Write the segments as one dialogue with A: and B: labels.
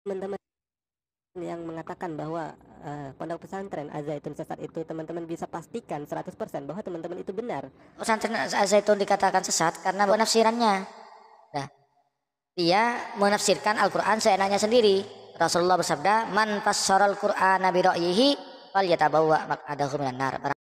A: teman-teman yang mengatakan bahwa pondok pesantren Al-Zaitun sesat itu, teman-teman bisa pastikan 100% bahwa teman-teman itu benar.
B: Pesantren Al-Zaitun dikatakan sesat karena penafsirannya. Nah, dia menafsirkan Al-Quran seenaknya sendiri. Rasulullah bersabda, "Man fassaral Qur'ana bi ra'yihi falyatabawwa maq'adahu minan nar."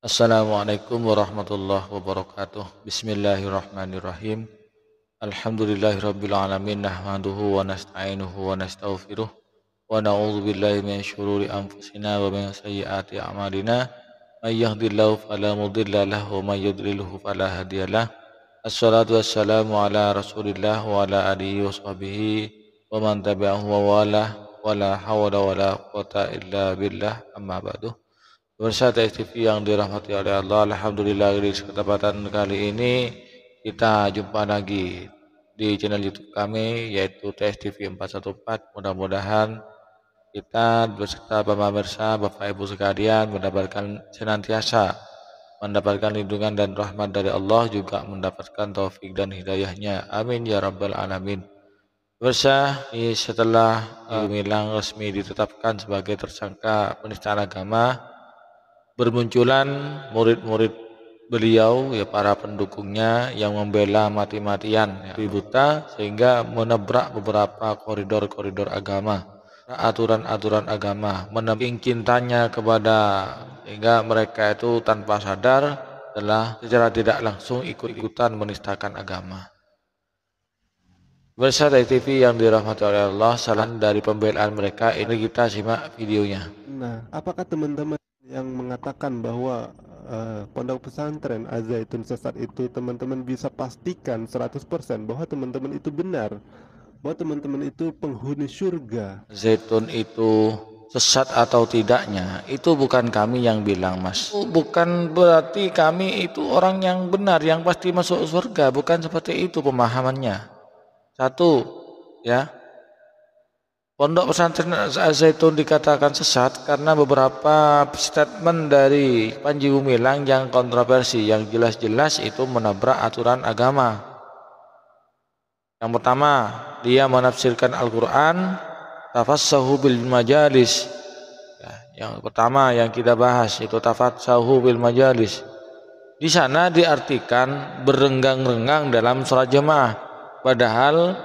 C: Assalamualaikum warahmatullahi wabarakatuh. Bismillahirrahmanirrahim. Alhamdulillahirabbil alamin, nahmaduhu wa nasta'inuhu wa nastaghfiruh wa na'udzu billahi min syururi anfusina wa min sayyiati a'malina. May yahdihillahu fala mudilla lahu wa may yudlilhu fala hadiyalah. Assalatu wassalamu ala Rasulillah wa ala alihi wa sahbihi wa man tabi'ahu wa walah, wa la hawla wa la quwwata illa billah, amma ba'du. Pemirsa TSTV yang dirahmati oleh Allah, alhamdulillah di kesempatan kali ini kita jumpa lagi di channel YouTube kami, yaitu TSTV 414. Mudah-mudahan kita beserta pemirsa, Bapak Ibu sekalian, senantiasa mendapatkan lindungan dan rahmat dari Allah, juga mendapatkan taufik dan hidayahnya. Amin ya rabbal alamin. Pemirsa, setelah Gumilang resmi ditetapkan sebagai tersangka penistaan agama, bermunculan murid-murid beliau, ya, para pendukungnya yang membela mati-matian, ya, buta, sehingga menabrak beberapa koridor-koridor agama, aturan-aturan agama, menembing cintanya kepada, sehingga mereka itu tanpa sadar telah secara tidak langsung ikut-ikutan menistakan agama. Pemirsa TV yang dirahmati oleh Allah, saran dari pembelaan mereka ini kita simak videonya.
D: Nah, apakah teman-teman yang mengatakan bahwa pondok pesantren Al-Zaitun sesat itu, teman-teman bisa pastikan 100% bahwa teman-teman itu benar, bahwa teman-teman itu penghuni surga?
C: Zaitun itu sesat atau tidaknya itu bukan kami yang bilang, Mas. Bukan berarti kami itu orang yang benar, yang pasti masuk surga. Bukan seperti itu pemahamannya. Satu, ya, pondok pesantren Al-Zaitun dikatakan sesat karena beberapa statement dari Panji Gumilang yang kontroversi, yang jelas-jelas itu menabrak aturan agama. Yang pertama, dia menafsirkan Al-Quran tafassahu bil majalis. Ya, yang pertama yang kita bahas itu tafassahu bil majalis. Di sana diartikan berenggang-renggang dalam sholat jemaah. Padahal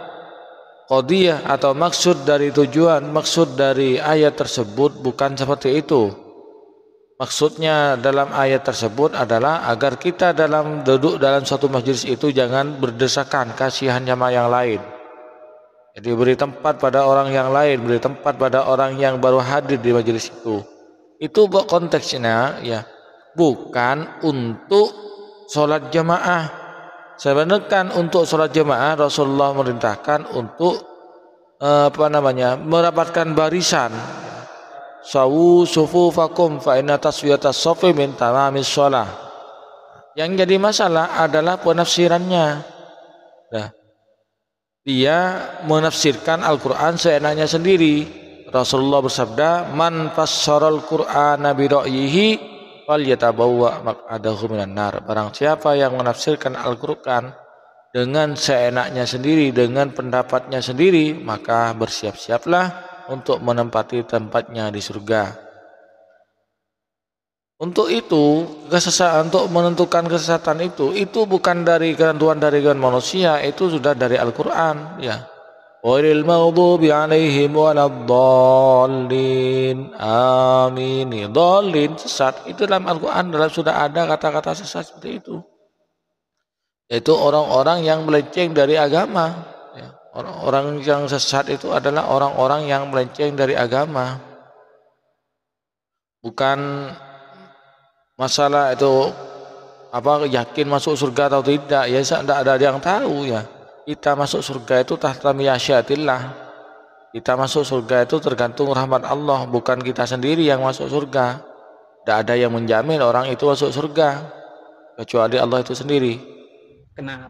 C: qadiyah atau maksud dari ayat tersebut bukan seperti itu. Maksudnya dalam ayat tersebut adalah agar kita dalam duduk dalam suatu majelis itu jangan berdesakan, kasihan sama yang lain. Jadi beri tempat pada orang yang lain, beri tempat pada orang yang baru hadir di majelis itu. Itu konteksnya, ya, bukan untuk sholat jamaah. Sebenarnya untuk sholat jamaah Rasulullah merintahkan untuk merapatkan barisan. Sawu sufufakum fa inna taswiyatas shafi min tamamis shalah. Yang jadi masalah adalah penafsirannya. Nah, dia menafsirkan Al-Quran seenaknya sendiri. Rasulullah bersabda, "Man fassaral Qur'ana bi ra'yihi falyatabawwa maq'adahu minan nar." Barang siapa yang menafsirkan Al-Quran dengan seenaknya sendiri, dengan pendapatnya sendiri, maka bersiap-siaplah untuk menempati tempatnya di surga. Untuk itu, untuk menentukan kesesatan itu bukan dari ketentuan dari manusia, itu sudah dari Al-Quran, ya. Ghairil maghdubi 'alaihim waladdallin. Amin. Dhalin, sesat, itu dalam Al-Quran sudah ada kata-kata sesat seperti itu. Yaitu orang-orang yang melenceng dari agama, ya. Orang-orang yang sesat itu adalah orang-orang yang melenceng dari agama. Bukan masalah itu yakin masuk surga atau tidak, ya, tidak ada yang tahu, ya. Kita masuk surga itu tahta masyiatillah. Kita masuk surga itu tergantung rahmat Allah, bukan kita sendiri yang masuk surga. Tidak ada yang menjamin orang itu masuk surga kecuali Allah itu sendiri.
A: Kenapa?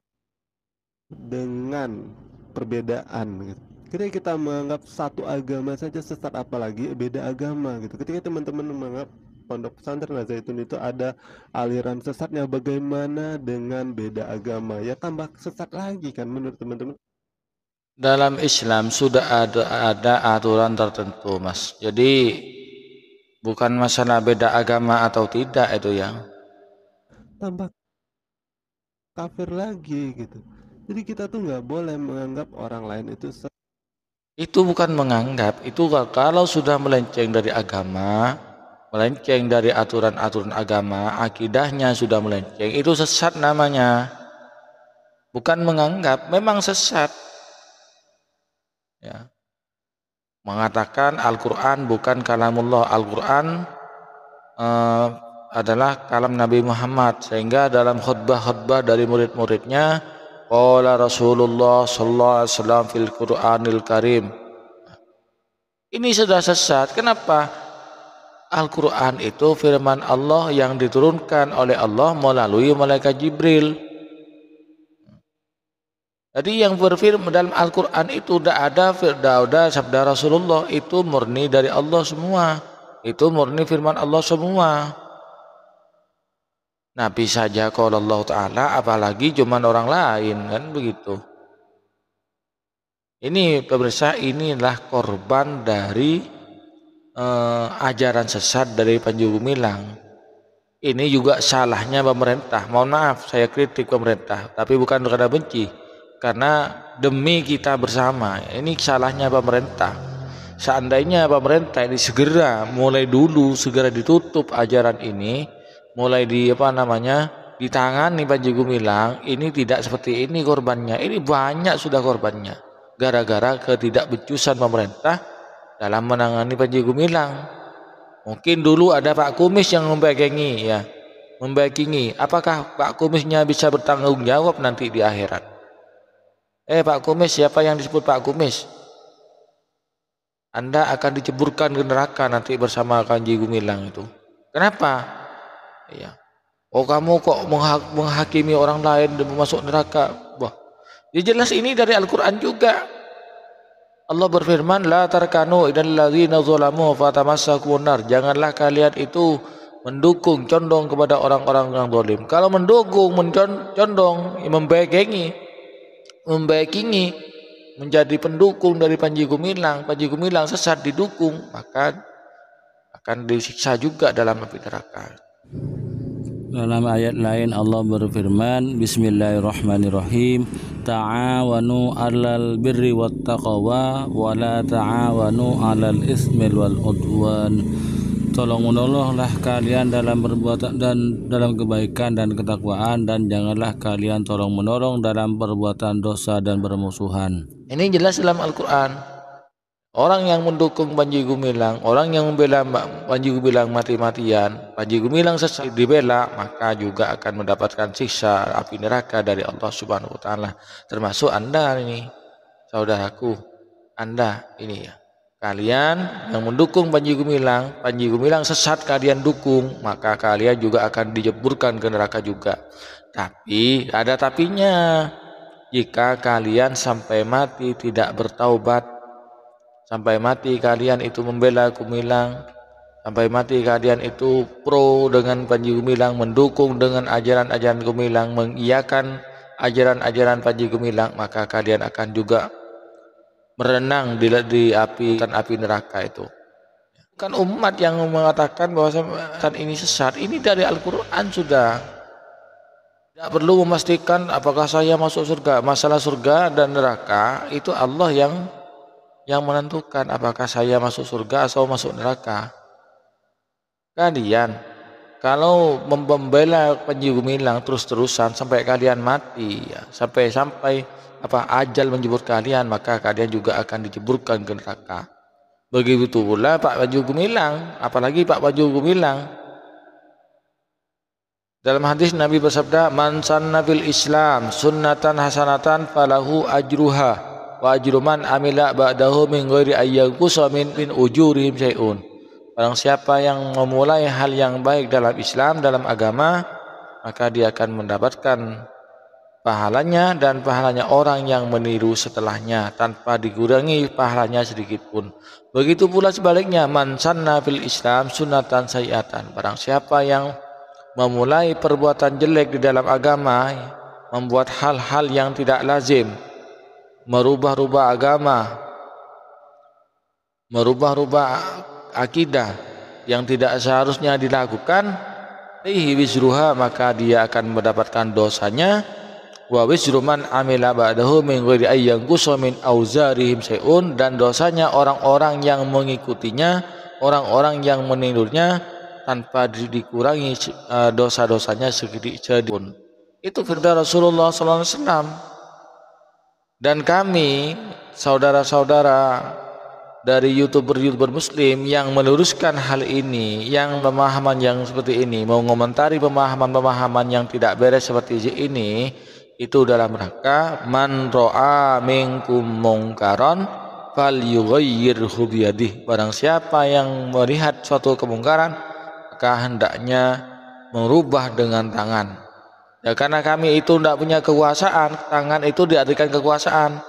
D: Dengan perbedaan gitu. Ketika kita menganggap satu agama saja sesat, apalagi beda agama gitu. Ketika teman-teman menganggap pondok pesantren Al-Zaitun itu ada aliran sesatnya, bagaimana dengan beda agama? Ya tambah sesat lagi kan menurut teman-teman.
C: Dalam Islam sudah ada aturan tertentu, Mas. Jadi bukan masalah beda agama atau tidak itu ya.
D: Tambah kafir lagi gitu. Jadi kita tuh nggak boleh menganggap orang lain itu
C: Itu bukan menganggap, itu kalau sudah melenceng dari agama, melenceng dari aturan-aturan agama, akidahnya sudah melenceng, itu sesat namanya. Bukan menganggap, memang sesat. Ya. Mengatakan Al-Quran bukan kalamullah, Al-Quran adalah kalam Nabi Muhammad, sehingga dalam khutbah-khutbah dari murid-muridnya, qala Rasulullah sallallahu alaihi wasallam fil Qur'anil Karim. Ini sudah sesat. Kenapa? Al-Quran itu firman Allah yang diturunkan oleh Allah melalui malaikat Jibril. Jadi yang berfirman dalam Al-Quran itu tidak ada sabda Rasulullah, itu murni dari Allah semua. Itu murni firman Allah semua. Nabi saja kalau Allah Ta'ala, apalagi cuman orang lain, kan begitu. Ini pemirsa, inilah korban dari ajaran sesat dari Panji Gumilang. Ini juga salahnya pemerintah. Mohon maaf saya kritik pemerintah, tapi bukan karena benci, karena demi kita bersama. Ini salahnya pemerintah. Seandainya pemerintah ini segera mulai dulu, segera ditutup ajaran ini, mulai ditangani Panji Gumilang, ini tidak seperti ini korbannya. Ini banyak sudah korbannya, gara-gara ketidakbecusan pemerintah dalam menangani Panji Gumilang. Mungkin dulu ada Pak Kumis yang membackingi, ya, membackingi. Apakah Pak Kumisnya bisa bertanggung jawab nanti di akhirat? Pak Kumis, siapa yang disebut Pak Kumis? Anda akan diceburkan ke neraka nanti bersama Panji Gumilang itu. Kenapa? Ya. Oh, kamu kok menghakimi orang lain dan masuk neraka? Wah, ya jelas ini dari Al-Quran juga. Allah berfirman, la tarkanu idal ladzina zalamu fatamassakumun nar. Janganlah kalian itu mendukung, condong kepada orang-orang yang zalim. Kalau mendukung, condong, membackingi, menjadi pendukung dari Panji Gumilang sesat didukung, maka akan disiksa juga dalam api neraka.
E: Dalam ayat lain Allah berfirman, Bismillahirrahmanirrahim, ta'awanu 'alal birri wat taqwa wa la ta'awanu 'alal ismil wal udwan. Tolong menolonglah kalian dalam perbuatan dan dalam kebaikan dan ketakwaan, dan janganlah kalian tolong menolong dalam perbuatan dosa dan bermusuhan.
C: Ini jelas dalam Al-Quran. Orang yang mendukung Panji Gumilang, orang yang membela Panji Gumilang mati-matian, Panji Gumilang sesat dibela, maka juga akan mendapatkan siksa api neraka dari Allah Subhanahu wa taala. Termasuk Anda ini, saudaraku, Anda ini ya. Kalian yang mendukung Panji Gumilang sesat kalian dukung, maka kalian juga akan dijeburkan ke neraka juga. Tapi ada tapinya. Jika kalian sampai mati tidak bertaubat, sampai mati kalian itu membela Gumilang, sampai mati kalian itu pro dengan Panji Gumilang, mendukung dengan ajaran-ajaran Gumilang, mengiyakan ajaran-ajaran Panji Gumilang, maka kalian akan juga merenang di api neraka itu. Kan umat yang mengatakan bahwa ini sesat, ini dari Al-Quran sudah. Tidak perlu memastikan apakah saya masuk surga. Masalah surga dan neraka itu Allah yang menentukan apakah saya masuk surga atau masuk neraka. Kalian kalau membela Panji Gumilang terus-terusan sampai kalian mati, ya, sampai ajal menjemput kalian, maka kalian juga akan dijeburkan ke neraka. Begitu pula Pak Panji Gumilang, apalagi Pak Panji Gumilang. Dalam hadis Nabi bersabda, man sanna fil Islam sunnatan hasanatan falahu ajruha wa ajru man amila ba'dahu min ghairi ayyanqusa min ujurihim syai'un. Barang siapa yang memulai hal yang baik dalam Islam, dalam agama, maka dia akan mendapatkan pahalanya dan pahalanya orang yang meniru setelahnya tanpa dikurangi pahalanya sedikit pun. Begitu pula sebaliknya, man sanna fil Islam sunnatan sayiatan. Barang siapa yang memulai perbuatan jelek di dalam agama, membuat hal-hal yang tidak lazim, merubah-rubah agama, merubah-rubah akidah yang tidak seharusnya dilakukan, wizruha, maka dia akan mendapatkan dosanya, wa wizru man amila ba'dahu min ghairi ayyanqusa min auzarihim syai'un, dan dosanya orang-orang yang mengikutinya, orang-orang yang menirunya tanpa dikurangi dosa-dosanya sedikit pun. Itu firman Rasulullah SAW. Dan kami saudara-saudara dari youtuber muslim yang meluruskan hal ini, yang pemahaman yang seperti ini, mau mengomentari pemahaman-pemahaman yang tidak beres seperti ini, itu dalam rangka man ro'a minkum mungkaron fal yughayyirhu biyadihi. Barang siapa yang melihat suatu kemungkaran, maka hendaknya merubah dengan tangan. Ya, karena kami itu tidak punya kekuasaan, tangan itu diartikan kekuasaan.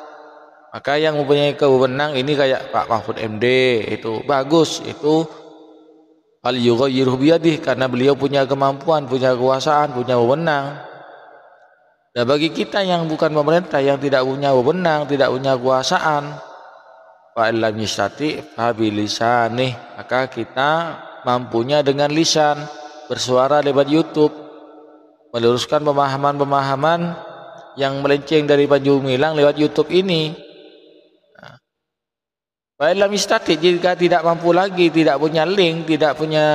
C: Maka yang mempunyai kewenangan ini kayak Pak Mahfud MD, itu bagus, itu fal yughayyirhu biyadihi, karena beliau punya kemampuan, punya kekuasaan, punya wewenang. Nah, bagi kita yang bukan pemerintah, yang tidak punya wewenang, tidak punya kekuasaan, fa illam yastati fa bilisanih, maka kita mampunya dengan lisan, bersuara lewat YouTube, meluruskan pemahaman-pemahaman yang melenceng dari Panji Gumilang lewat YouTube ini. Fa illam yastati, jika tidak mampu lagi, tidak punya link, tidak punya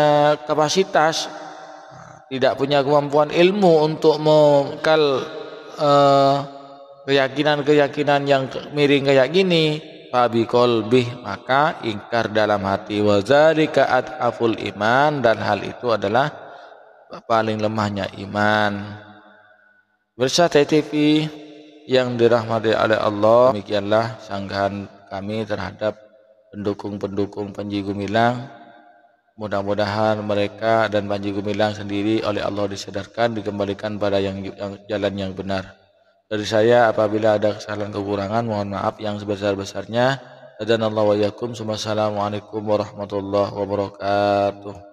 C: kapasitas, tidak punya kemampuan ilmu untuk mengkal keyakinan-keyakinan yang miring kayak gini, fabi qalbih, maka ingkar dalam hati, wa dzalika adhaful iman, dan hal itu adalah paling lemahnya iman. Pemirsa TV yang dirahmati oleh Allah, demikianlah sanggahan kami terhadap pendukung-pendukung Panji Gumilang. Mudah-mudahan mereka dan Panji Gumilang sendiri oleh Allah disadarkan, dikembalikan pada jalan yang benar. Dari saya, apabila ada kesalahan kekurangan, mohon maaf yang sebesar-besarnya. Hadanallahu wa iyyakum. Wassalamualaikum warahmatullahi wabarakatuh.